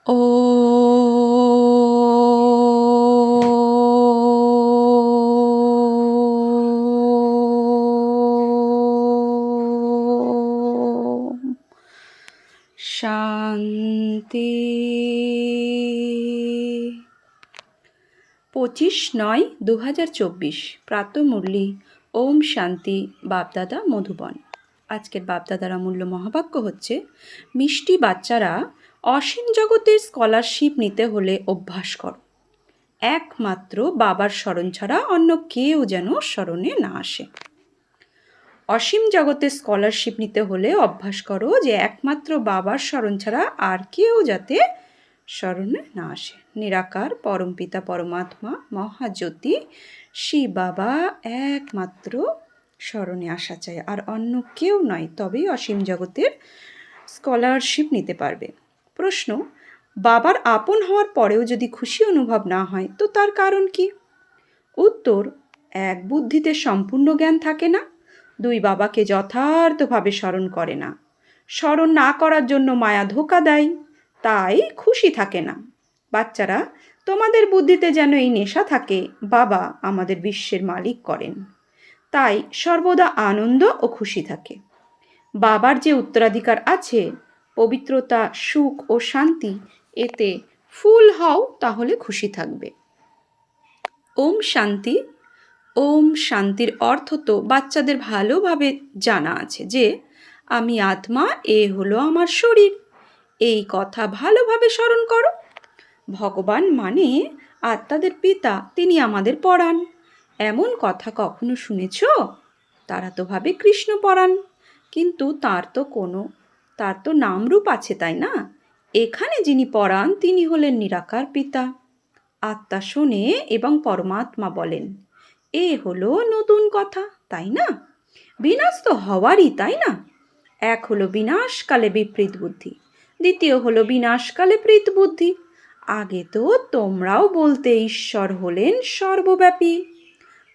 শান্তি। 25/9/2024 প্রাতঃমুরলি। ওম শান্তি। বাপদাদা মধুবন। আজকের বাপদাদার অমূল্য মহাবাক্য হচ্ছে, মিষ্টি বাচ্চারা, অসীম জগতের স্কলারশিপ নিতে হলে অভ্যাস করো। একমাত্র বাবার স্মরণ ছাড়া অন্য কেউ যেন স্মরণে না আসে। অসীম জগতের স্কলারশিপ নিতে হলে অভ্যাস করো যে একমাত্র বাবার স্মরণ ছাড়া আর কেউ যাতে স্মরণে না আসে। নিরাকার পরমপিতা পরমাত্মা মহাজ্যোতি শ্রী বাবা একমাত্র স্মরণে আসা চাই, আর অন্য কেউ নয়, তবেই অসীম জগতের স্কলারশিপ নিতে পারবে। প্রশ্ন, বাবার আপন হওয়ার পরেও যদি খুশি অনুভব না হয় তো তার কারণ কি? উত্তর, এক, বুদ্ধিতে সম্পূর্ণ জ্ঞান থাকে না। 2, বাবাকে যথার্থভাবে স্মরণ করে না। স্মরণ না করার জন্য মায়া ধোঁকা দেয়, তাই খুশি থাকে না। বাচ্চারা, তোমাদের বুদ্ধিতে যেন এই নেশা থাকে বাবা আমাদের বিশ্বের মালিক করেন, তাই সর্বদা আনন্দ ও খুশি থাকে। বাবার যে উত্তরাধিকার আছে, পবিত্রতা, সুখ ও শান্তি, এতে ফুল হও, তাহলে খুশি থাকবে। ওম শান্তি। ওম শান্তির অর্থ তো বাচ্চাদের ভালোভাবে জানা আছে যে আমি আত্মা, এ হলো আমার শরীর। এই কথা ভালোভাবে স্মরণ করো। ভগবান মানে আত্মাদের পিতা, তিনি আমাদের পড়ান। এমন কথা কখনো শুনেছ? তারা তো ভাবে কৃষ্ণ পড়ান, কিন্তু তার তো নামরূপ আছে, তাই না? এখানে যিনি পড়ান তিনি হলেন নিরাকার পিতা। আত্মা শোনে এবং পরমাত্মা বলেন। এ হলো নতুন কথা, তাই না? বিনাশ তো হওয়ারই, তাই না? এক হলো বিনাশকালে বিপরীত বুদ্ধি, দ্বিতীয় হলো বিনাশকালে প্রীত বুদ্ধি। আগে তো তোমরাও বলতে ঈশ্বর হলেন সর্বব্যাপী,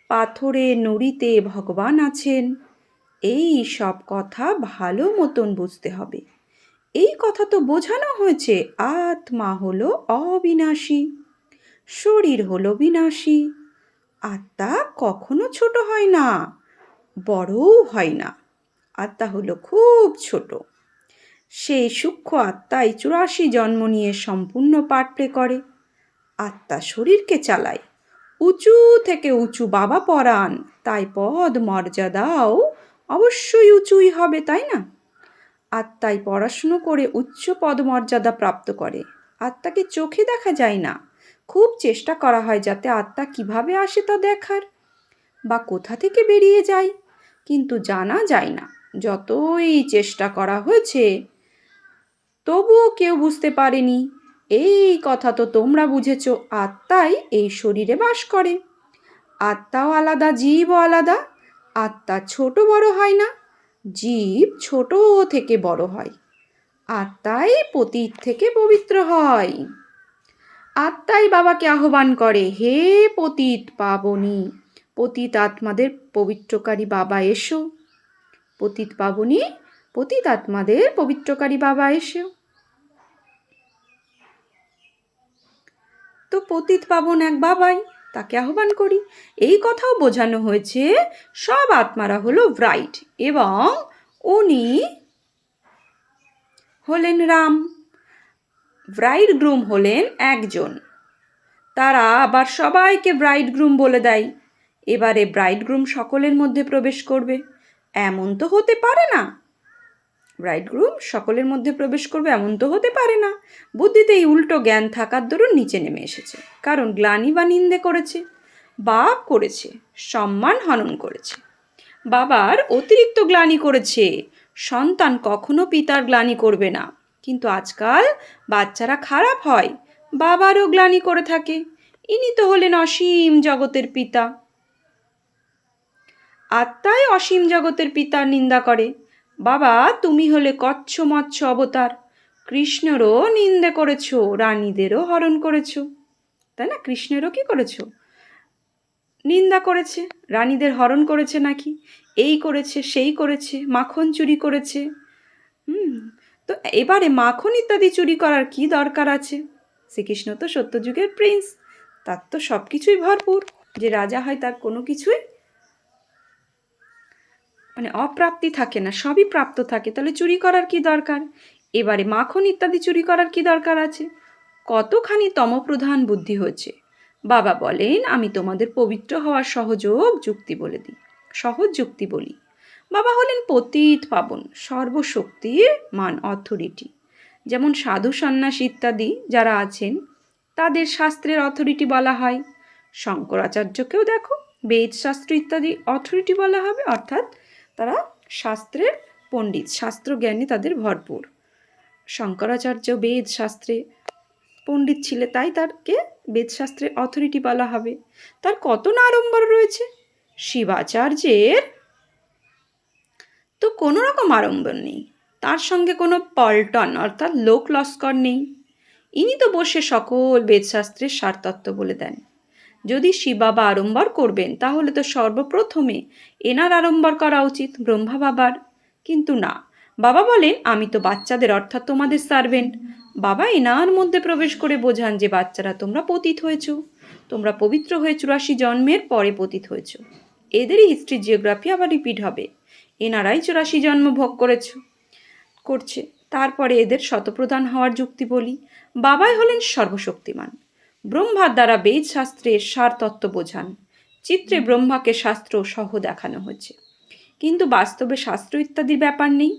পাথরে নুড়িতে ভগবান আছেন। এই সব কথা ভালো মতন বুঝতে হবে। এই কথা তো বোঝানো হয়েছে আত্মা হলো অবিনাশী, শরীর হলো বিনাশী। আত্মা কখনো ছোট হয় না, বড়ও হয় না। আত্মা হলো খুব ছোট। সেই সূক্ষ্ম আত্মাই 84 জন্ম নিয়ে সম্পূর্ণ পার্ট প্লে করে। আত্মা শরীরকে চালায়। উঁচু থেকে উঁচু বাবা পড়ান, তাই পদ মর্যাদাও অবশ্যই উঁচুই হবে, তাই না? আত্মাই পড়াশুনো করে উচ্চ পদমর্যাদা প্রাপ্ত করে। আত্মাকে চোখে দেখা যায় না, খুব চেষ্টা করা হয় যাতে আত্মা কিভাবে আসে তা দেখার, বা কোথা থেকে বেরিয়ে যায়, কিন্তু জানা যায় না। যতই চেষ্টা করা হয়েছে তবুও কেউ বুঝতে পারেনি। এই কথা তো তোমরা বুঝেছ, আত্মাই এই শরীরে বাস করে। আত্মাও আলাদা, জীবও আলাদা। আত্মা ছোট বড় হয় না, জীব ছোট থেকে বড় হয়। আত্মাই পতিত থেকে পবিত্র হয়। আত্মাই বাবাকে আহ্বান করে, হে পতিত পাবনী, পতিত আত্মাদের পবিত্রকারী বাবা এসো। পতিত পাবনী, পতিত আত্মাদের পবিত্রকারী বাবা এসো। তো পতিত পাবন এক বাবাই, তাকে আহ্বান করি। এই কথাও বোঝানো হয়েছে সব আত্মারা হলো ব্রাইড এবং উনি হলেন রাম। ব্রাইড গ্রুম হলেন একজন। তারা আবার সবাইকে ব্রাইড গ্রুম বলে দেয়। এবারে ব্রাইড গ্রুম সকলের মধ্যে প্রবেশ করবে, এমন তো হতে পারে না। ব্রাইড গ্রুম সকলের মধ্যে প্রবেশ করবে এমন তো হতে পারে না। বুদ্ধিতে এই উল্টো জ্ঞান থাকার দরুন নিচে নেমে এসেছে, কারণ গ্লানি বা নিন্দে করেছে, পাপ করেছে, সম্মান হনন করেছে, বাবার অতিরিক্ত গ্লানি করেছে। সন্তান কখনো পিতার গ্লানি করবে না, কিন্তু আজকাল বাচ্চারা খারাপ হয়, বাবারও গ্লানি করে থাকে। ইনি তো হলেন অসীম জগতের পিতা। আত্মাই অসীম জগতের পিতার নিন্দা করে। বাবা, তুমি হলে কচ্ছ মৎস্য অবতার, কৃষ্ণেরও নিন্দে করেছো, রানীদেরও হরণ করেছো, তাই না? কৃষ্ণেরও কি করেছো? নিন্দা করেছে, রানীদের হরণ করেছে নাকি, এই করেছে সেই করেছে, মাখন চুরি করেছে। তো এবারে মাখন ইত্যাদি চুরি করার কি দরকার আছে? শ্রীকৃষ্ণ তো সত্যযুগের প্রিন্স, তার তো সব কিছুই ভরপুর। যে রাজা হয় তার কোনো কিছুই অপ্রাপ্তি থাকে না, সবই প্রাপ্ত থাকে। তাহলে চুরি করার কি দরকার? এবারে মাখন ইত্যাদি চুরি করার কি দরকার আছে? কতখানি তমপ্রধান বুদ্ধি হয়েছে। বাবা বলেন, আমি তোমাদের পবিত্র হওয়ার সহজ যুক্তি বলি। বাবা হলেন পতিত পাবন, সর্বশক্তির অথরিটি। যেমন সাধু সন্ন্যাসী ইত্যাদি যারা আছেন তাদের শাস্ত্রের অথরিটি বলা হয়। শঙ্করাচার্যকেও দেখো, বেদ শাস্ত্র ইত্যাদি অথরিটি বলা হবে, অর্থাৎ তারা শাস্ত্রের পণ্ডিত, শাস্ত্র জ্ঞানে তাদের ভরপুর। শঙ্করাচার্য বেদ শাস্ত্রে পণ্ডিত ছিলেন, তাই তাকে বেদশাস্ত্রের অথরিটি বলা হবে। তার কত না আড়ম্বর রয়েছে। শিবাচার্যের তো কোনো রকম আড়ম্বর নেই, তার সঙ্গে কোনো পল্টন অর্থাৎ লোক লস্কর নেই। ইনি তো বসে সকল বেদশাস্ত্রের সারতত্ত্ব বলে দেন। যদি শিব বাবা আড়ম্বর করবেন তাহলে তো সর্বপ্রথমে এনার আড়ম্বর করা উচিত, ব্রহ্মা বাবার। কিন্তু না, বাবা বলেন, আমি তো বাচ্চাদের অর্থাৎ তোমাদের সার্ভেন্ট। বাবা এনার মধ্যে প্রবেশ করে বোঝান যে বাচ্চারা তোমরা পতিত হয়েছ, তোমরা পবিত্র হয়ে 84 জন্মের পরে পতিত হয়েছ। এদেরই হিস্ট্রি জিওগ্রাফি আবার রিপিট হবে। এনারাই 84 জন্ম ভোগ করছে। তারপরে এদের শতপ্রধান হওয়ার যুক্তি বলি। বাবাই হলেন সর্বশক্তিমান, ব্রহ্মার দ্বারা বেদ শাস্ত্রের সার তত্ত্ব বোঝান। চিত্রে ব্রহ্মাকে শাস্ত্র সহ দেখানো হয়েছে, কিন্তু বাস্তবে শাস্ত্র ইত্যাদির ব্যাপার নেই।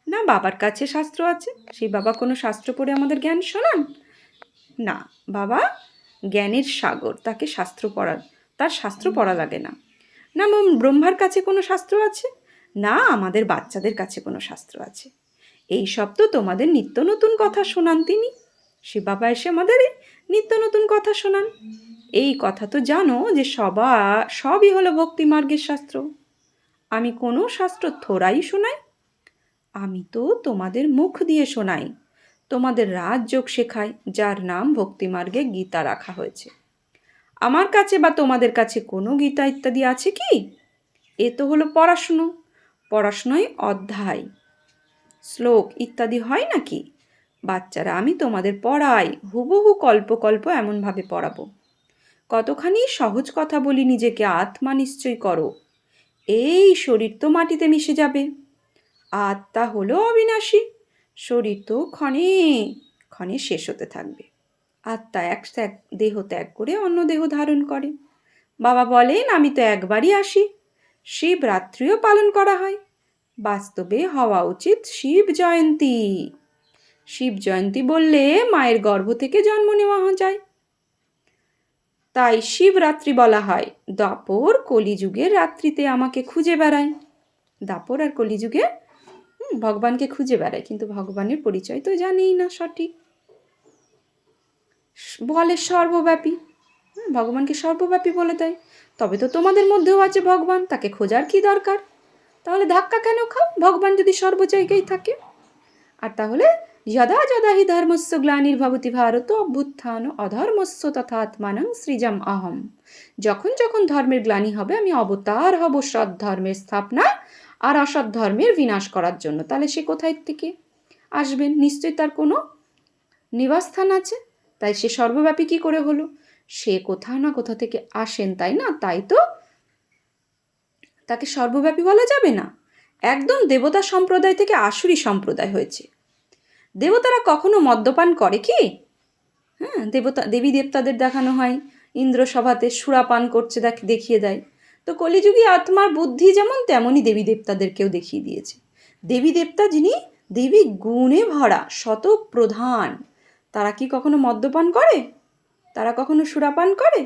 না, বাবার কাছে শাস্ত্র আছে, সেই বাবা কোনো শাস্ত্র পড়ে আমাদের জ্ঞান শোনান না। বাবা জ্ঞানের সাগর, তাকে তার শাস্ত্র পড়া লাগে না। না, ব্রহ্মার কাছে কোনো শাস্ত্র আছে না, আমাদের বাচ্চাদের কাছে কোনো শাস্ত্র আছে। এই সব তো তোমাদের নিত্য নতুন কথা শোনান তিনি। শিব বাবা এসে আমাদের নিত্য নতুন কথা শোনান। এই কথা তো জানো যে সবই হলো ভক্তি মার্গের শাস্ত্র। আমি কোনো শাস্ত্র থোড়াই শোনাই, আমি তো তোমাদের মুখ দিয়ে শোনাই, তোমাদের রাজযোগ শেখাই, যার নাম ভক্তিমার্গে গীতা রাখা হয়েছে। আমার কাছে বা তোমাদের কাছে কোনো গীতা ইত্যাদি আছে কি? এ তো হলো পড়াশুনোয় অধ্যায়, শ্লোক ইত্যাদি হয় নাকি? বাচ্চারা, আমি তোমাদের পড়াই, হুবহু কল্প এমনভাবে পড়াবো। কতখানি সহজ কথা বলি, নিজেকে আত্মা নিশ্চয় করো। এই শরীর তো মাটিতে মিশে যাবে, আত্মা হলো অবিনাশী, শরীর তো ক্ষণে ক্ষণে শেষ হতে থাকবে। আত্মা এক দেহ ত্যাগ করে অন্য দেহ ধারণ করে। বাবা বলেন, আমি তো একবারই আসি। শিবরাত্রিও পালন করা হয়, বাস্তবে হওয়া উচিত শিব জয়ন্তী। শিব জয়ন্তী বললে মায়ের গর্ভ থেকে জন্ম নেওয়া যায়, তাই শিবরাত্রি বলা হয়। দাপর কলিযুগের রাত্রিতে আমাকে খুঁজে বেড়ায়। দাপর আর কলিযুগে ভগবানকে খুঁজে বেড়ায়, কিন্তু ভগবানের পরিচয় তো জানেই না সঠিক। বলে সর্বব্যাপী, ভগবানকে সর্বব্যাপী বলে দেয়। তবে তো তোমাদের মধ্যেও আছে ভগবান, তাকে খোঁজার কি দরকার? তাহলে ধাক্কা কেন খাও, ভগবান যদি সর্ব জায়গায় থাকে? আর তাহলে যদা যদা হি ধর্মস্য গ্লানির্ভবতি ভারত অভ্যুত্থান অধর্মস্য তথাত্মানং সৃজম অহম। যখন যখন ধর্মের গ্লানি হবে, আমি অবতার হব সৎ ধর্মের স্থাপনা আর অসৎ ধর্মের বিনাশ করার জন্য। তাহলে সে কোথায় থেকে আসবেন? নিশ্চয়ই তার কোনো নিবাসস্থান আছে, তাই সে সর্বব্যাপী কি করে হলো? সে কোথাও না কোথা থেকে আসেন, তাই না? তাই তো তাকে সর্বব্যাপী বলা যাবে না। একদম দেবতা সম্প্রদায় থেকে আসুরি সম্প্রদায় হয়েছে। দেবতারা কখনো মদ্যপান করে কি? দেবী দেবতাদের দেখানো হয় ইন্দ্রসভাতে সুরাপান করছে, দেখিয়ে দেয়। তো কলিযুগী আত্মার বুদ্ধি যেমন, তেমনই দেবী দেবতাদেরকেও দেখিয়ে দিয়েছে। দেবী দেবতা যিনি দেবী গুণে ভরা শতপ্রধান, তারা কি কখনো মদ্যপান করে? তারা কখনো সুরাপান করে?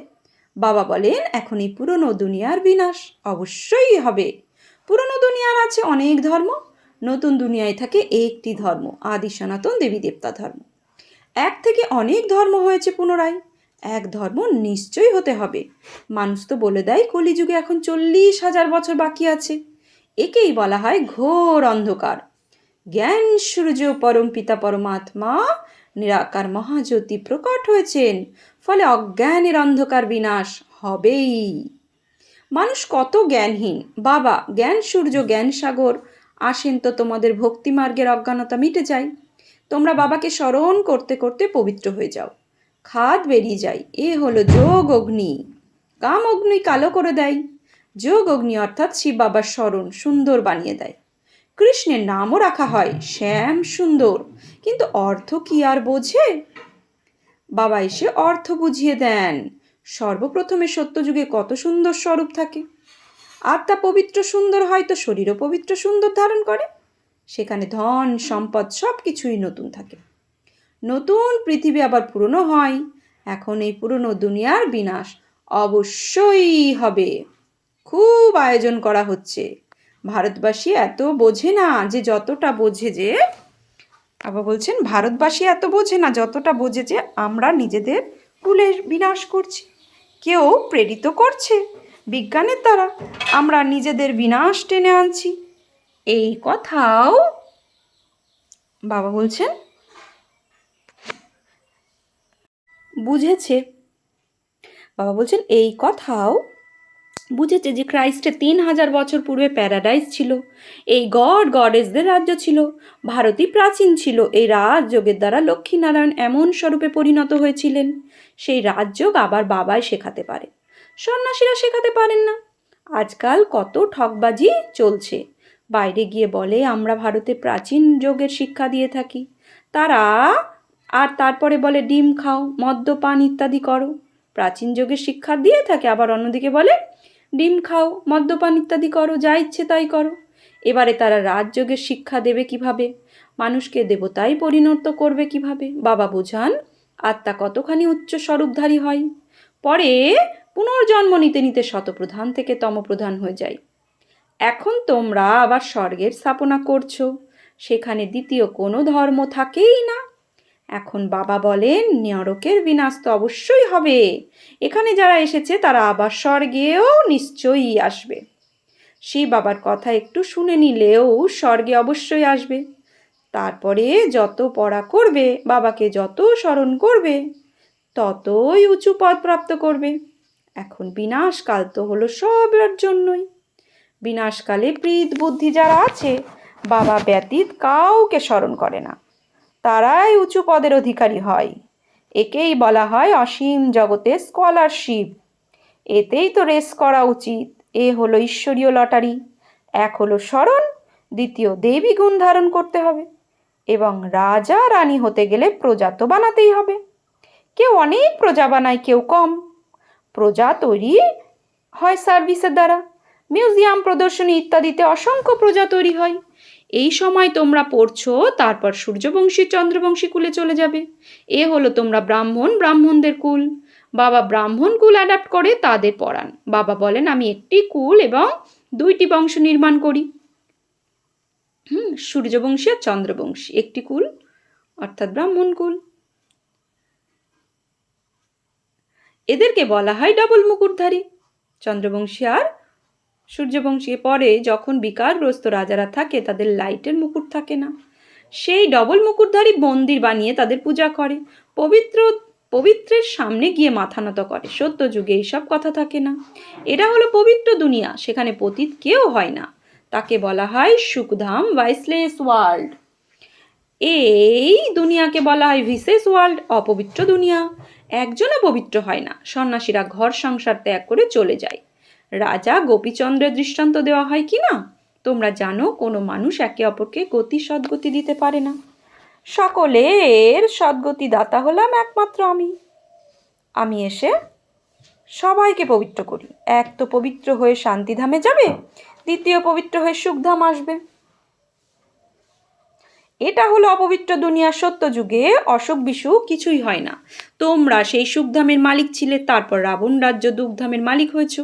বাবা বলেন, এখন এই পুরনো দুনিয়ার বিনাশ অবশ্যই হবে। পুরনো দুনিয়ার আছে অনেক ধর্ম, নতুন দুনিয়ায় থাকে একটি ধর্ম, আদি সনাতন দেবী দেবতা ধর্ম। এক থেকে অনেক ধর্ম হয়েছে পুনরায়, এক ধর্ম নিশ্চয়ই হতে হবে। মানুষ তো বলে দেয় কলিযুগে এখন 40,000 বছর বাকি আছে। একেই বলা হয় ঘোর অন্ধকার। জ্ঞান সূর্য পরম পিতা পরমাত্মা নিরাকার মহাজ্যোতি প্রকট হয়েছেন, ফলে অজ্ঞানের অন্ধকার বিনাশ হবেই। মানুষ কত জ্ঞানহীন। বাবা জ্ঞান সূর্য, জ্ঞান সাগর আসেন তো তোমাদের ভক্তিমার্গের অজ্ঞানতা মিটে যায়। তোমরা বাবাকে স্মরণ করতে করতে পবিত্র হয়ে যাও, খাদ বেরিয়ে যায়। এ হলো যোগ অগ্নি। কাম অগ্নি কালো করে দেয়, যোগ অগ্নি অর্থাৎ শিব বাবার স্মরণ সুন্দর বানিয়ে দেয়। কৃষ্ণের নামও রাখা হয় শ্যাম সুন্দর, কিন্তু অর্থ কি আর বোঝে? বাবা এসে অর্থ বুঝিয়ে দেন। সর্বপ্রথমে সত্যযুগে কত সুন্দর স্বরূপ থাকে, আত্মা পবিত্র সুন্দর হয় তো শরীরও পবিত্র সুন্দর ধারণ করে। সেখানে ধন সম্পদ সব কিছুই নতুন থাকে। নতুন পৃথিবী আবার পুরনো হয়। এখন এই পুরনো দুনিয়ার বিনাশ অবশ্যই হবে। খুব আয়োজন করা হচ্ছে। ভারতবাসী এত বোঝে না যে যতটা বোঝে, যে বাবা বলছেন ভারতবাসী এত বোঝে না যতটা বোঝে যে আমরা নিজেদের কুলের বিনাশ করছি। কেউ প্রেরিত করছে বিজ্ঞানের দ্বারা, আমরা নিজেদের বিনাশ টেনে আনছি। এই কথাও বাবা বলছেন বুঝেছে। বাবা বলছেন এই কথাও বুঝেছে যে খ্রাইস্টের 3000 বছর পূর্বে প্যারাডাইস ছিল, এই গডেসদের রাজ্য ছিল। ভারতই প্রাচীন ছিল। এই রাজযোগের দ্বারা লক্ষ্মীনারায়ণ এমন স্বরূপে পরিণত হয়েছিলেন, সেই রাজযোগ আবার বাবাই শেখাতে পারে, সন্ন্যাসীরা শেখাতে পারেন না। আজকাল কত ঠকবাজি চলছে। বাইরে গিয়ে বলে আমরা ভারতে প্রাচীন যোগের শিক্ষা দিয়ে থাকি, তারা আর তারপরে বলে ডিম খাও, মদ্যপান ইত্যাদি করো। প্রাচীন যোগের শিক্ষা দিয়ে থাকে, আবার অন্যদিকে বলে ডিম খাও, মদ্যপান ইত্যাদি করো, যা ইচ্ছে তাই করো। এবারে তারা রাজযোগের শিক্ষা দেবে কিভাবে? মানুষকে দেবতায় পরিণত করবে কিভাবে? বাবা বোঝান আত্মা কতখানি উচ্চ স্বরূপধারী হয়, পরে পুনর্জন্ম নিতে নিতে শতপ্রধান থেকে তমপ্রধান হয়ে যায়। এখন তোমরা আবার স্বর্গের স্থাপনা করছো, সেখানে দ্বিতীয় কোনো ধর্ম থাকেই না। এখন বাবা বলেন নরকের বিনাশ তো অবশ্যই হবে। এখানে যারা এসেছে তারা আবার স্বর্গেও নিশ্চয়ই আসবে। শিব বাবার কথা একটু শুনে নিলেও স্বর্গে অবশ্যই আসবে। তারপরে যত পড়া করবে, বাবাকে যত স্মরণ করবে, ততই উঁচু পদ প্রাপ্ত করবে। এখন বিনাশকাল তো হলো সবার জন্যই। বিনাশকালে প্রীত বুদ্ধি যারা আছে, বাবা ব্যতীত কাউকে স্মরণ করে না, তারাই উঁচু পদের অধিকারী হয়। একেই বলা হয় অসীম জগতে স্কলারশিপ। এতেই তো রেস করা উচিত। এ হলো ঈশ্বরীয় লটারি। এক হলো স্মরণ, দ্বিতীয় দেবী গুণ ধারণ করতে হবে, এবং রাজা রানী হতে গেলে প্রজা তো বানাতেই হবে। কেউ অনেক প্রজা বানায়, কেউ কম। প্রজা তৈরি হয় সার্ভিসের দ্বারা, মিউজিয়াম প্রদর্শনী ইত্যাদিতে অসংখ্য প্রজা তৈরি হয়। এই সময় তোমরা পড়ছো, তারপর সূর্যবংশী চন্দ্রবংশী কুলে চলে যাবে। এ হলো তোমরা ব্রাহ্মণদের কুল। বাবা ব্রাহ্মণ কুল অ্যাডাপ্ট করে তাদের পড়ান। বাবা বলেন আমি একটি কুল এবং 2টি বংশ নির্মাণ করি। সূর্যবংশী আর চন্দ্রবংশী, একটি কুল অর্থাৎ ব্রাহ্মণ কুল। এদেরকে বলা হয় ডবল মুকুটধারী, চন্দ্রবংশী আর সূর্যবংশী। পরে যখন বিকারগ্রস্ত রাজারা থাকে, তাদের লাইটের মুকুট থাকে না, সেই ডবল মুকুটধারী মন্দির বানিয়ে তাদের পূজা করে, পবিত্রের সামনে গিয়ে মাথা নত করে। সত্য যুগে এইসব কথা থাকে না। এটা হলো পবিত্র দুনিয়া, সেখানে পতিত কেউ হয় না। তাকে বলা হয় সুখধাম, ভাইসলেস ওয়ার্ল্ড। এই দুনিয়াকে বলা হয় ভিসেস ওয়ার্ল্ড, অপবিত্র দুনিয়া। একজনও পবিত্র হয় না। সন্ন্যাসীরা ঘর সংসার ত্যাগ করে চলে যায়। রাজা গোপীচন্দ্রের দৃষ্টান্ত দেওয়া হয় কি না? তোমরা জানো কোনো মানুষ একে অপরকে গতি সদ্গতি দিতে পারে না। সকলের সদ্গতি দাতা হলাম একমাত্র আমি এসে সবাইকে পবিত্র করি। এক তো পবিত্র হয়ে শান্তিধামে যাবে, দ্বিতীয় পবিত্র হয়ে সুখধাম আসবে। এটা হলো অপবিত্র দুনিয়া। সত্য যুগে অসুখ বিসুখ কিছুই হয় না। তোমরা সেই সুখধামের মালিক ছিলে, তারপর রাবণ রাজ্য দুঃখধামের মালিক হয়েছ।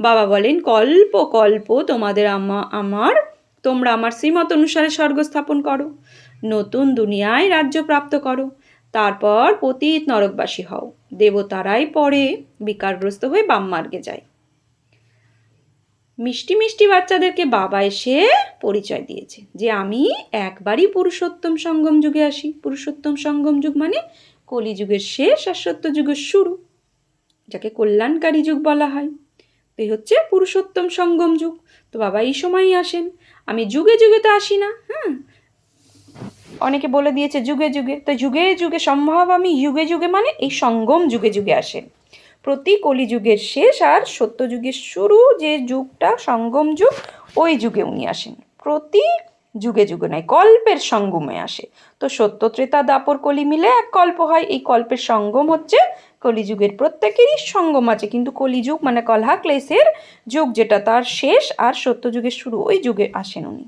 বাবা বলেন কল্প কল্প তোমাদের তোমরা আমার শ্রীমত অনুসারে স্বর্গ স্থাপন করো, নতুন দুনিয়ায় রাজ্য প্রাপ্ত করো, তারপর পতিত নরকবাসী হও। দেবতারাই পরে বিকারগ্রস্ত হয়ে বাম মার্গে যায়। মিষ্টি মিষ্টি বাচ্চাদেরকে বাবা এসে পরিচয় দিয়েছে যে আমি একবারই পুরুষোত্তম সঙ্গম যুগে আসি। পুরুষোত্তম সঙ্গম যুগ মানে কলিযুগের শেষ আর সত্য যুগের শুরু, যাকে কল্যাণকারী যুগ বলা হয়। এই হচ্ছে পুরুষোত্তম সঙ্গম যুগ। তো বাবা এই সময়ই আসেন। আমি যুগে যুগে তো আসি না, হ্যাঁ, অনেকে বলে দিয়েছে যুগে যুগে, তো যুগে যুগে সম্ভব আমি যুগে যুগে মানে এই সঙ্গম যুগে যুগে আসেন। প্রতি কলিযুগের শেষ আর সত্যযুগের শুরু যে যুগটা সঙ্গম যুগ, ওই যুগে উনি আসেন। প্রতি যুগে যুগে নয়, কল্পের সঙ্গমে আসে। তো সত্য ত্রেতা দাপর কলি মিলে এক কল্প হয়। এই কল্পের সঙ্গম হচ্ছে কলিযুগের। প্রত্যেকেরই সঙ্গম আছে, কিন্তু কলিযুগ মানে কলহা ক্লেশের যুগ, যেটা তার শেষ আর সত্যযুগের শুরু, ওই যুগে আসেন উনি।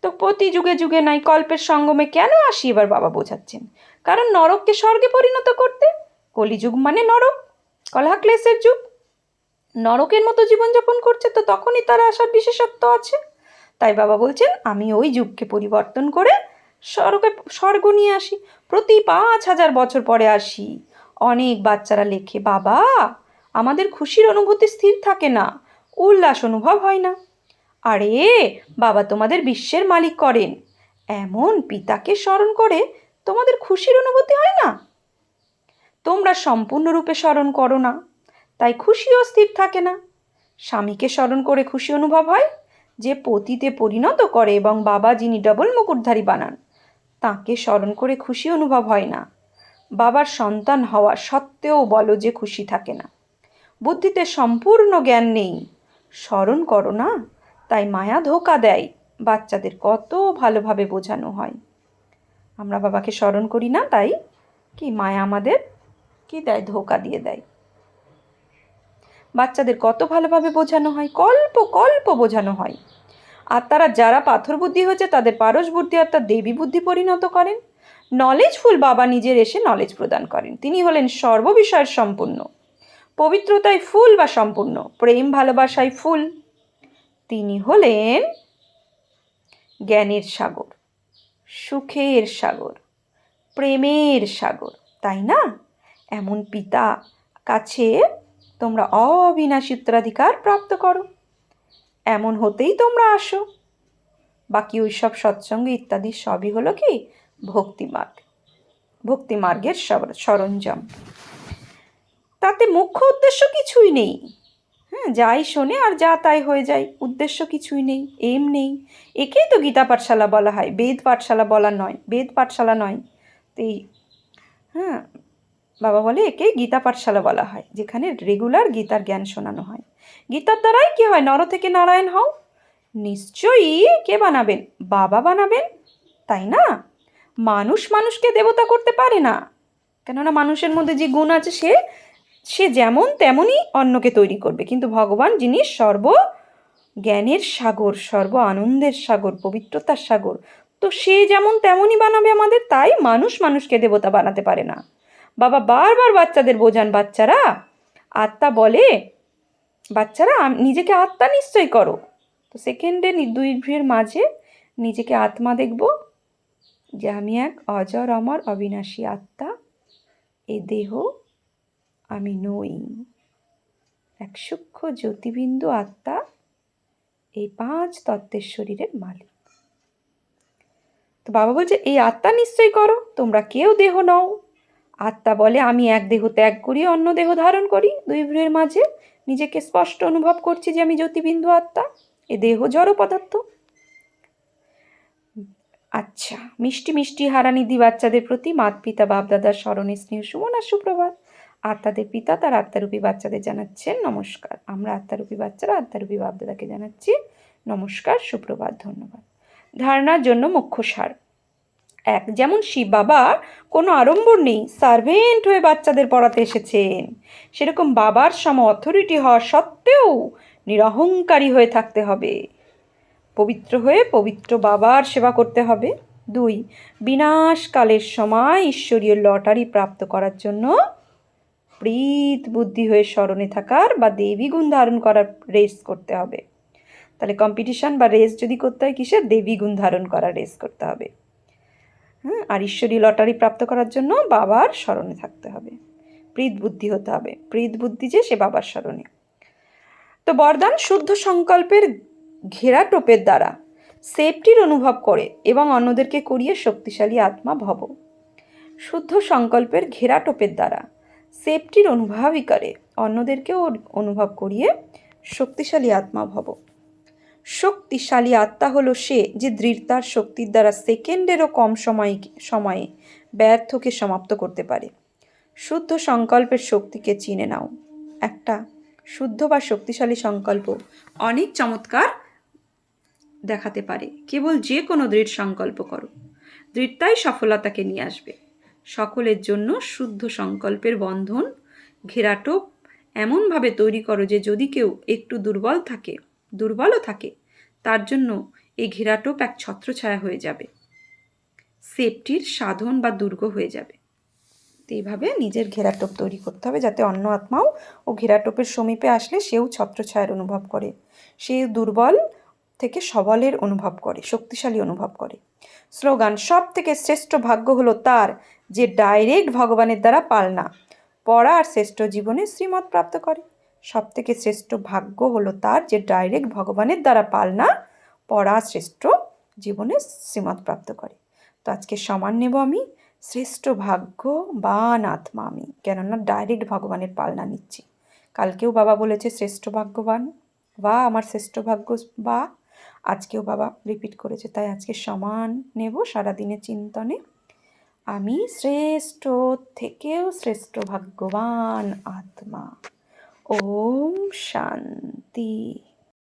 তো প্রতি যুগে যুগে নাই, কল্পের সঙ্গমে কেন আসি এবার বাবা বোঝাচ্ছেন। কারণ নরককে স্বর্গে পরিণত করতে। কলিযুগ মানে নরক, কলহা ক্লেশের যুগ। নরকের মতো জীবনযাপন করছে, তো তখনই তার আসার বিশেষত্ব আছে। তাই বাবা বলছেন আমি ওই যুগকে পরিবর্তন করে স্বর্গ নিয়ে আসি। প্রতি 5,000 বছর পরে আসি। অনেক বাচ্চারা লেখে, বাবা আমাদের খুশির অনুভূতি স্থির থাকে না, উল্লাস অনুভব হয় না। আরে বাবা তোমাদের বিশ্বের মালিক করেন, এমন পিতাকে স্মরণ করে তোমাদের খুশির অনুভূতি হয় না? তোমরা সম্পূর্ণরূপে স্মরণ করো না, তাই খুশিও স্থির থাকে না। স্বামীকে স্মরণ করে খুশি অনুভব হয়, যে পতিতে পরিণত করে এবং বাবা যিনি ডবল মুকুটধারী বানান, তাকে স্মরণ করে খুশি অনুভব হয় না। বাবার সন্তান হওয়া সত্ত্বেও বলো যে খুশি থাকে না। বুদ্ধিতে সম্পূর্ণ জ্ঞান নেই, স্মরণ করো না, তাই মায়া ধোঁকা দেয়। বাচ্চাদের কত ভালোভাবে বোঝানো হয়, আমরা বাবাকে স্মরণ করি না, তাই কি মায়া আমাদের কি দেয়, ধোঁকা দিয়ে দেয়। বাচ্চাদের কত ভালোভাবে বোঝানো হয়, কল্প কল্প বোঝানো হয়। আর তারা যারা পাথর বুদ্ধি হয়েছে তাদের পারস বুদ্ধি অর্থাৎ দেবী বুদ্ধি পরিণত করেন। নলেজফুল বাবা নিজের এসে নলেজ প্রদান করেন। তিনি হলেন সর্ববিষয়ের সম্পূর্ণ, পবিত্রতায় ফুল বা সম্পূর্ণ, প্রেম ভালোবাসায় ফুল। তিনি হলেন জ্ঞানের সাগর, সুখের সাগর, প্রেমের সাগর, তাই না? এমন পিতা কাছে তোমরা অবিনাশী উত্তরাধিকার প্রাপ্ত করো। এমন হতেই তোমরা আসো। বাকি ওই সব সৎসঙ্গ ইত্যাদি সবই হলো কি ভক্তিমার্গ, ভক্তিমার্গের সরঞ্জাম। তাতে মুখ্য উদ্দেশ্য কিছুই নেই। হ্যাঁ, যাই শোনে আর যা তাই হয়ে যায়, উদ্দেশ্য কিছুই নেই, এম নেই। একেই তো গীতা পাঠশালা বলা হয়, বেদ পাঠশালা বলা নয়, বেদ পাঠশালা নয়। তো এই হ্যাঁ, বাবা বলে একে গীতা পাঠশালা বলা হয়, যেখানে রেগুলার গীতার জ্ঞান শোনানো হয়। গীতার দ্বারাই কি হয়, নর থেকে নারায়ণ হও। নিশ্চয়ই কে বানাবেন, বাবা বানাবেন, তাই না? মানুষ মানুষকে দেবতা করতে পারে না, কেননা মানুষের মধ্যে যে গুণ আছে সে সে যেমন তেমনই অন্যকে তৈরি করবে। কিন্তু ভগবান যিনি সর্ব জ্ঞানের সাগর, সর্ব আনন্দের সাগর, পবিত্রতার সাগর, তো সে যেমন তেমনই বানাবে আমাদের। তাই মানুষ মানুষকে দেবতা বানাতে পারে না। বাবা বারবার বাচ্চাদের বোঝান, বাচ্চারা আত্মা বলে, বাচ্চারা নিজেকে আত্মা নিশ্চয় করো। তো সেকেন্ডে দুই ভ্রুয়ের মাঝে নিজেকে আত্মা দেখব, যে আমি এক অজর অমর অবিনাশী আত্মা, এ দেহ আমি নই, এক সূক্ষ্ম জ্যোতিবিন্দু আত্মা, এই 5 তত্ত্বের শরীরের মালিক। তো বাবা বলছে এই আত্মা নিশ্চয় করো, তোমরা কেউ দেহ নও। আত্মা বলে আমি এক দেহ ত্যাগ করি, অন্য দেহ ধারণ করি। দুই ভ্রুয়ের মাঝে নিজেকে স্পষ্ট অনুভব করছি যে আমি জ্যোতিবিন্দু আত্মা, এ দেহ জড় পদার্থ। আচ্ছা, মিষ্টি মিষ্টি হারানিধি বাচ্চাদের প্রতি মাত পিতা বাপদাদার স্মরণে স্নেহ সুমন আর সুপ্রভাত। আত্মাদের পিতা তার আত্মারূপী বাচ্চাদের জানাচ্ছেন নমস্কার। আমরা আত্মারূপী বাচ্চারা আত্মারূপী বাপদাদাকে জানাচ্ছি নমস্কার, সুপ্রভাত, ধন্যবাদ। ধারণার জন্য মুখ্য সার। এক, যেমন শিব বাবার কোনো আড়ম্বর নেই, সার্ভেন্ট হয়ে বাচ্চাদের পড়াতে এসেছেন, সেরকম বাবার সম অথরিটি হওয়া সত্ত্বেও নিরহংকারী হয়ে থাকতে হবে, পবিত্র হয়ে পবিত্র বাবার সেবা করতে হবে। 2, বিনাশকালের সময় ঈশ্বরীয় লটারি প্রাপ্ত করার জন্য প্রীত বুদ্ধি হয়ে স্মরণে থাকার বা দেবী গুণ ধারণ করার রেস করতে হবে। তাহলে কম্পিটিশন বা রেস যদি করতে হয় কিসের, দেবী গুণ ধারণ করার রেস করতে হবে। আর ঈশ্বরীয় লটারি প্রাপ্ত করার জন্য বাবার স্মরণে থাকতে হবে, প্রীত বুদ্ধি হতে হবে। প্রীত বুদ্ধি যে সে বাবার স্মরণে। তো বরদান, শুদ্ধ সংকল্পের ঘেরা টোপের দ্বারা সেফটির অনুভব করে এবং অন্যদেরকে করিয়ে শক্তিশালী আত্মা ভব। শুদ্ধ সংকল্পের ঘেরা টোপের দ্বারা সেফটির অনুভবই করে, অন্যদেরকেও অনুভব করিয়ে শক্তিশালী আত্মা ভব। শক্তিশালী আত্মা হলো সে যে দৃঢ়তার শক্তির দ্বারা সেকেন্ডেরও কম সময়ে ব্যর্থকে সমাপ্ত করতে পারে। শুদ্ধ সংকল্পের শক্তিকে চিনে নাও। একটা শুদ্ধ বা শক্তিশালী সংকল্প অনেক চমৎকার দেখাতে পারে। কেবল যে কোনো দৃঢ় সংকল্প করো, দৃঢ়তাই সফলতাকে নিয়ে আসবে। সকলের জন্য শুদ্ধ সংকল্পের বন্ধন ঘেরাটোপ এমনভাবে তৈরি করো যে যদি কেউ একটু দুর্বলও থাকে, তার জন্য এই ঘেরাটোপ এক ছত্রছায়া হয়ে যাবে, সেফটির সাধন বা দুর্গ হয়ে যাবে। তো এইভাবে নিজের ঘেরাটোপ তৈরি করতে হবে, যাতে অন্য আত্মাও ও ঘেরাটোপের সমীপে আসলে সেও ছত্রছায়ার অনুভব করে, সে দুর্বল থেকে সবলের অনুভব করে, শক্তিশালী অনুভব করে। স্লোগান: সব থেকে শ্রেষ্ঠ ভাগ্য হলো তার যে ডাইরেক্ট ভগবানের দ্বারা পালনা পড়া আর শ্রেষ্ঠ জীবনে শ্রীমত প্রাপ্ত করে। সব থেকে শ্রেষ্ঠ ভাগ্য হলো তার যে ডাইরেক্ট ভগবানের দ্বারা পালনা পড়া শ্রেষ্ঠ জীবনে শ্রীমত প্রাপ্ত করে। তো আজকে সমান নেব আমি শ্রেষ্ঠ ভাগ্যবান আত্মা আমি, কেননা ডাইরেক্ট ভগবানের পালনা নিচ্ছি। কালকেও বাবা বলেছে শ্রেষ্ঠ ভাগ্যবান বা আমার শ্রেষ্ঠ ভাগ্য বা, আজকেও বাবা রিপিট করেছে, তাই আজকে সমান নেব সারাদিনের চিন্তনে। আমি শ্রেষ্ঠ থেকেও শ্রেষ্ঠ ভাগ্যবান আত্মা। ওম শান্তি।